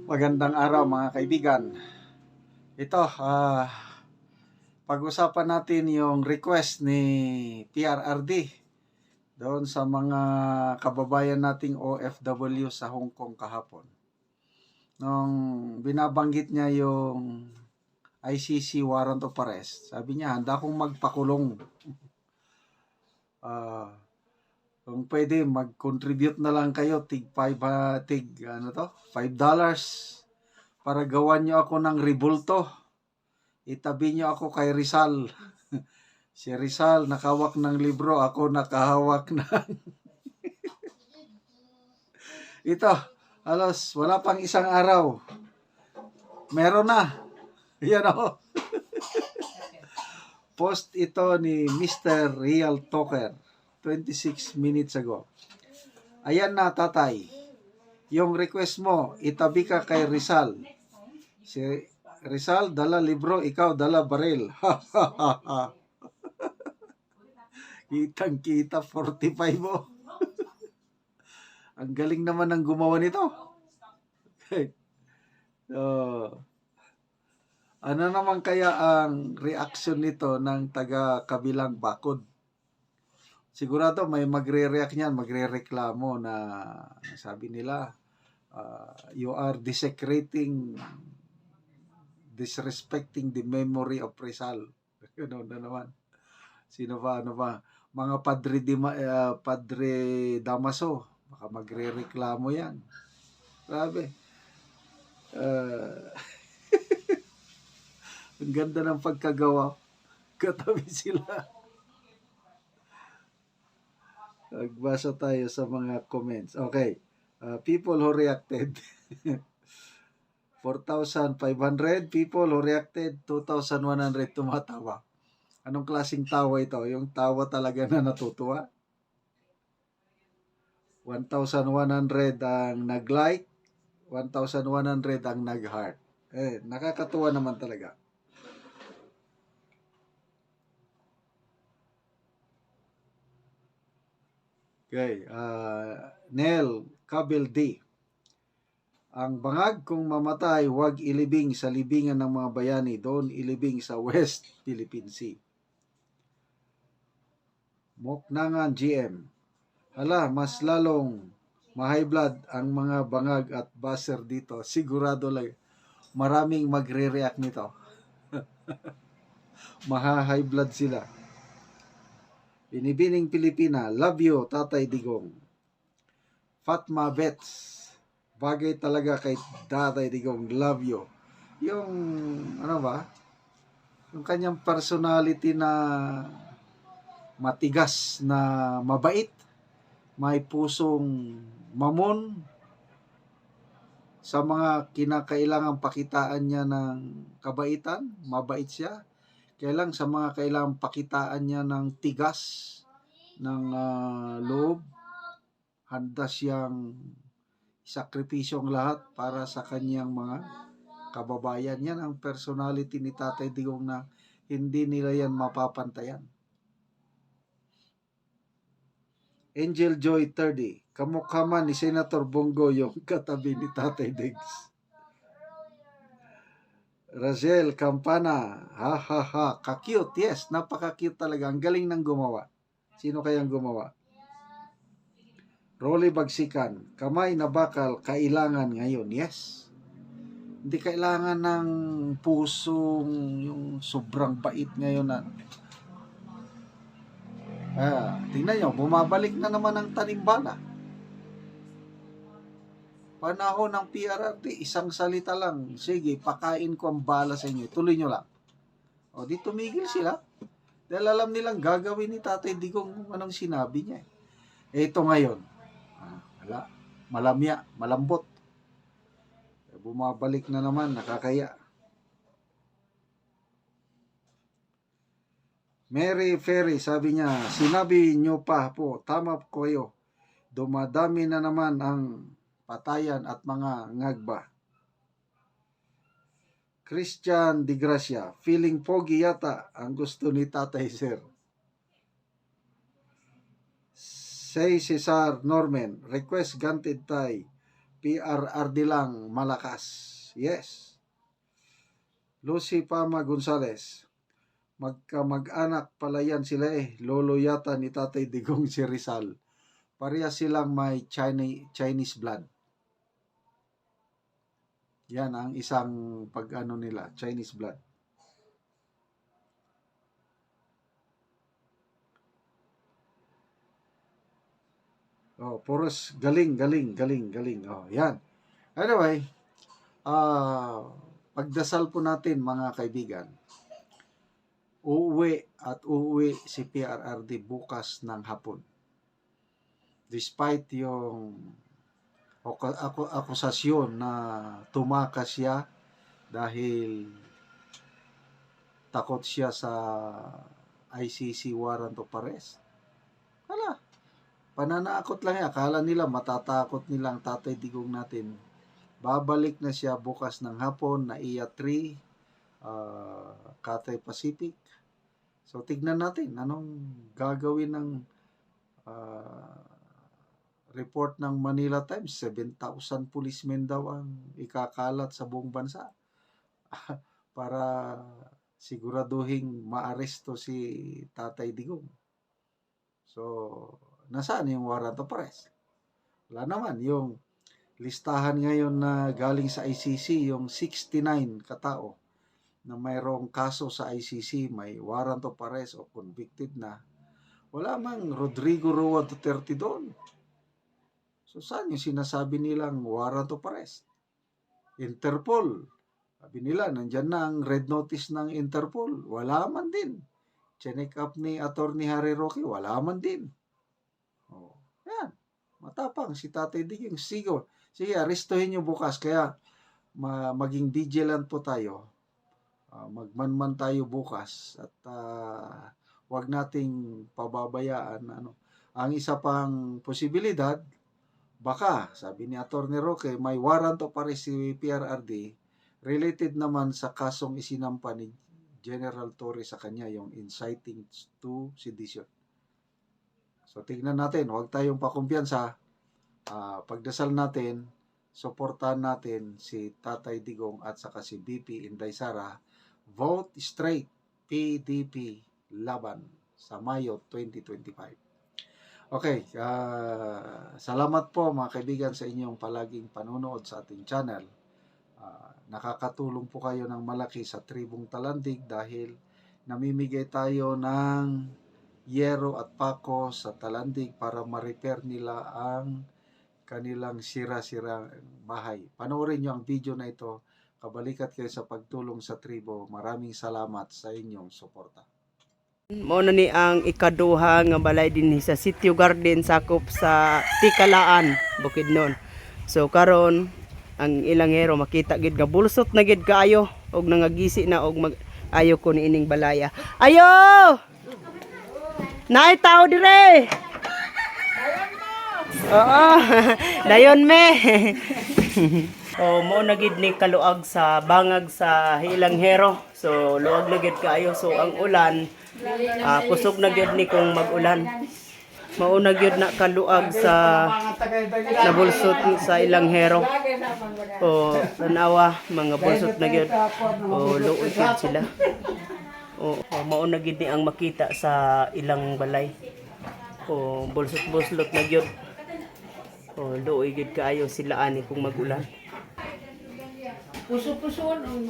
Magandang araw mga kaibigan. Ito, pag-usapan natin yung request ni PRRD doon sa mga kababayan nating OFW sa Hong Kong kahapon. Nung binabanggit niya yung ICC warrant of arrest, sabi niya, handa akong magpakulong. Kung pwede, mag-contribute na lang kayo, $5 para gawan niyo ako ng rebulto. Itabi niyo ako kay Rizal. Si Rizal nakahawak ng libro, ako nakahawak ng ito, wala pang isang araw. Meron na. Yan o. Post ito ni Mr. Real Talker 26 minutes ago. Ayan na, tatay. Yung request mo, itabi ka kay Rizal. Si Rizal, dala libro, ikaw dala baril. Kitang-kita, 45 mo. Ang galing naman ng gumawa nito. Ano naman kaya ang reaction nito ng taga-kabilang bakod? Sigurado may magre-react niyan, magre-reklamo na sabi nila, you are disrespecting the memory of Rizal. Ano na naman? Sino ba? Ano ba? Mga Padre Damaso. Baka magre-reklamo yan. Grabe. Ang ganda ng pagkagawa. Katabi sila. Magbasa tayo sa mga comments. Okay. People who reacted. 4,500 people who reacted. 2,100 tumatawa. Anong klaseng tawa ito? Yung tawa talaga na natutuwa? 1,100 ang nag-like. 1,100 ang nag-heart. Nakakatuwa naman talaga. Okay, Nel Kabel D. Ang bangag kung mamatay, huwag ilibing sa libingan ng mga bayani, doon ilibing sa West Philippine Sea. Moknangan GM. Hala, mas lalong ma-high blood ang mga bangag at baser dito. Sigurado lang, maraming magre-react nito. Maha-high blood sila. Binibining Pilipina, love you, Tatay Digong. Fatma Bets, bagay talaga kay Tatay Digong, love you. Yung, yung kanyang personality na matigas, na mabait, may pusong mamon, sa mga kinakailangang pakitaan niya ng kabaitan, mabait siya. Kaya lang sa mga kailangang pakitaan niya ng tigas, ng loob, handa siyang sakripisyong lahat para sa kanyang mga kababayan. Yan ang personality ni Tatay Digong na hindi nila yan mapapantayan. Angel Joy 30, kamukha man ni Senator Bongo yung katabi ni Tatay Diggs. Razel Campana, ha ha ha, ka-cute, yes, napaka-cute talaga, ang galing ng gumawa. Sino kayang gumawa? Rolly Bagsikan, kamay na bakal, kailangan ngayon, yes. Hindi kailangan ng pusong, yung sobrang bait ngayon na. Tingnan nyo, bumabalik na naman ang tanimbala. Panahon ng PRRD, isang salita lang, sige, pakain ko ang bala sa inyo, tuloy nyo lang. O, di tumigil sila. Dahil alam nilang gagawin ni Tatay Digong kung anong sinabi niya. Ito ngayon, wala, malamya, malambot. Bumabalik na naman, nakakaya. Mary Ferry, sabi niya, sinabi nyo pa po, tama po kayo. Dumadami na naman ang patayan at mga ngagba. Christian Di Gracia, feeling pogi yata ang gusto ni Tatay Sir. Say Cesar Norman, request ganted tay. PRRD lang malakas. Yes. Lucy Pama Gonzales. Magkamag-anak pala yan sila eh. Lolo yata ni Tatay Digong si Rizal. Parehas silang may Chinese blood. Yan ang isang pag-ano nila, Chinese blood. Oh, puros galing. Oh, yan. Anyway, pagdasal po natin mga kaibigan. Uuwi si PRRD bukas ng hapon. Despite yung akusasyon na tumakas siya dahil takot siya sa ICC warrant of arrest. Wala. Pananakot lang yan. Akala nila matatakot nilang Tatay Digong natin. Babalik na siya bukas ng hapon na iya 3, Cathay Pacific. So tignan natin anong gagawin ng report ng Manila Times. 7,000 policemen daw ang ikakalat sa buong bansa para siguraduhin maaresto si Tatay Digong. So nasaan yung warrant of arrest? Wala naman. Yung listahan ngayon na galing sa ICC, yung 69 katao na mayroong kaso sa ICC, may warrant of arrest o convicted na. Wala mang Rodrigo Roa Duterte doon. So saan yung sinasabi nilang warrant of arrest? Interpol. Sabi nila, nandyan na ang red notice ng Interpol. Wala man din. Check up ni Attorney Harry Roque, wala man din. Oh, yan. Matapang si Tatay Digong. Sige, arestuhin nyo bukas. Kaya maging vigilant po tayo. Magmanman tayo bukas. At wag nating pababayaan. Ang isa pang posibilidad, baka, sabi ni Attorney Roque, may warrant of arrest si PRRD related naman sa kasong isinampa ni General Torre sa kanya, yung inciting to sedition. So, tignan natin. Huwag tayong pakumpiyansa. Pagdasal natin, suportahan natin si Tatay Digong at saka si BP Inday Sara. Vote straight, PDP laban sa Mayo 2025. Okay. Salamat po mga kaibigan sa inyong palaging panonood sa ating channel. Nakakatulong po kayo ng malaki sa Tribong Talandig dahil namimigay tayo ng yero at pako sa Talandig para ma-repair nila ang kanilang sira-sira bahay. Panoorin nyo ang video na ito. Kabalikat kayo sa pagtulong sa tribo. Maraming salamat sa inyong suporta. Mao na ni ang ikaduha nga balay din sa Sitio Garden sakop sa Tikalaan, Bukidnon. So karon ang ilang hero makita gid nga bulsot na gid kaayo og nangagisi na og ayo ko ni ining balaya. Ayo! Nay tao dire. Oo. Dayon me. Oh, mo na gid ni kaluag sa bangag sa ilang hero. So luag na gid kaayo. So ang ulan kusog na gyud ni kung mag-ulan. Mauna gyud na kaluag sa nabulsot sa ilang hero. O tanawa mga bulsot na gyud. O luod gyud sila. O mauna gyud ni ang makita sa ilang balay. O bulsot-bulsot na gyud. O luoy gyud kaayo sila ani kung mag-ulan. Puso-puson.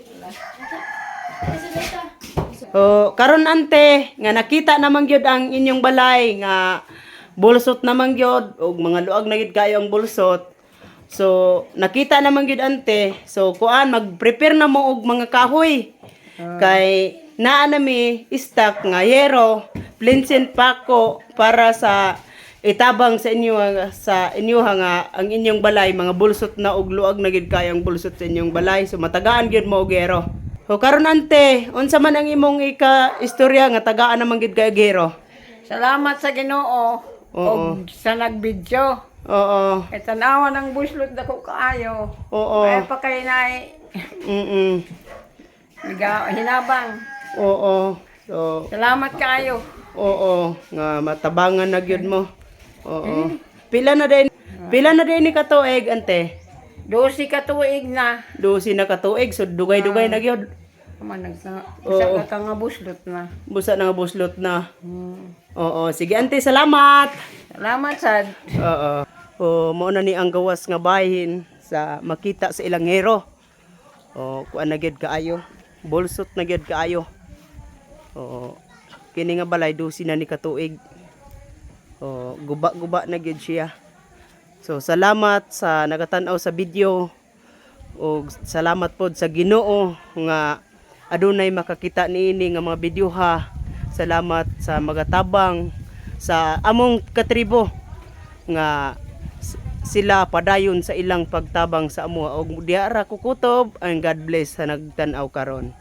Karon ante nga nakita naman gyud ang inyong balay nga bulsot naman gyud og mga luag na gyud kayo ang bulsot. So nakita naman gyud ante. So kuan mag-prepare na mo og mga kahoy. Kay naa nami stock nga yero, plinsin pako para sa itabang sa inyo nga ang inyong balay mga bulsot na og luag na gyud kayo ang bulsot sa inyong balay. So matagaan gyud mo og yero. So karon ante, unsa man ang imong istorya nga tagaan naman gid kay gero? Salamat sa Ginoo. Oo. Og sa nagbidyo. Oo. Kay tanawa ng buslot dako kaayo. Oo. Ay pa kay nay. Hinabang. Oo. So, Salamat kaayo. oo, nga matabangan na gyud mo. Oo. Pila na din ni katuig ante? 12 ka tuig na. 12 na katuig, so dugay-dugay na gyud. Man Oo. isa ka nga buslot na. Busa na nga buslot na. Hmm. Oo, sige ante, salamat. Salamat sad. Oo. O mao na ni ang gawas nga bahin sa makita sa ilang hero. O kuan na gyud kaayo. Bolsot na gyud kaayo. O kini nga balay 12 na ni katuig. O guba-guba na gyud siya. So salamat sa nagatan-aw sa video. O salamat pod sa Ginoo nga adunay makakita niini nga mga videoha. Salamat sa magatabang sa among katribo nga sila padayon sa ilang pagtabang sa amo og diara kukutob and God bless sa nagtan-aw karon.